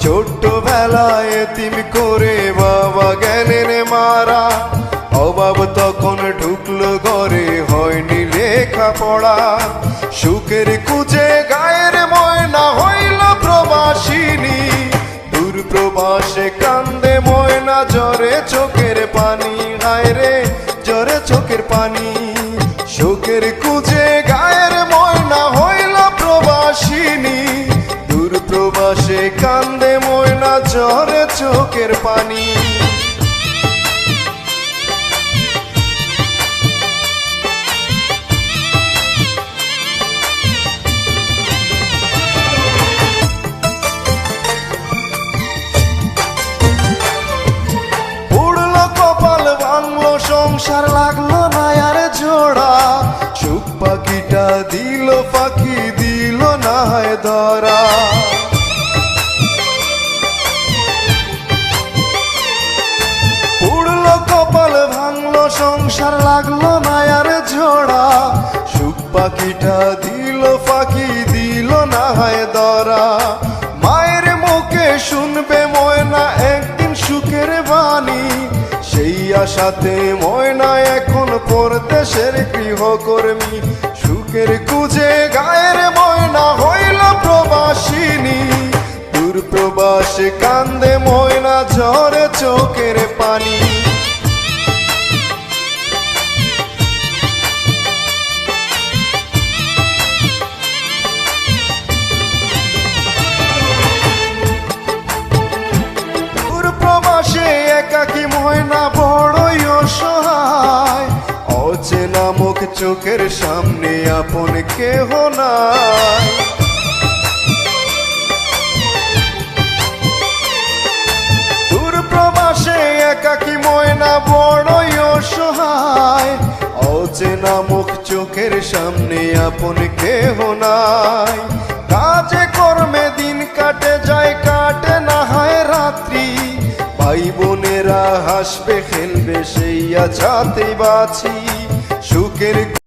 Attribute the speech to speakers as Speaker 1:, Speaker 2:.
Speaker 1: ছোট্টবেলায় এতিম করে বাবা গেলেন মারা, অভাব তখন ঢুকলো ঘরে, হয়নি লেখাপড়া। সুখের খুঁজে গায়ের ময়না হইল প্রবাসিনী, দূর প্রবাসে কান্দে ময়না, জ্বরে চোখের পানি, হায় রে জ্বরে চোখের পানি। সুখের খুঁজে গায়ের ময়না হইল প্রবাসিনী, দূর প্রবাসে কান্দে ময়না, জ্বরে চোখের পানি। সংসার লাগলো না আর জোড়া, সুখ পাখিটা দিল পাখি, দিল না হয় ধরা। পুড়লো কপাল ভাঙলো সংসার লাগলো না আর জোড়া, সুখ পাখিটা দিল পাখি, দিল না হয় ধরা। মায়ের মুখে শুনবে ময়না একদিন সুখের বাণী, সেই আশাতে ময়না এখন পরদেশের গৃহকর্মী। সুখের খুঁজে গায়ের ময়না হইল প্রবাসিনী, দূর প্রবাসে কান্দে ময়না, ঝরে চোখের পানি। দূর প্রবাসে একাকী ময়না বড়ই অসহায়, অচেনা মুখ চোখের সামনে আপন কেহ নাই। দূর প্রবাসে একাকী ময়না বড়ই অসহায়, অচেনা মুখ চোখের সামনে আপন কেহ নাই। কাজে কর্মে দিন কাটে যায়, কাটে না হয় রাত্রি, ভাই বোনেরা হাসবে খেলবে সেই আছাতে বাঁচি। সুখের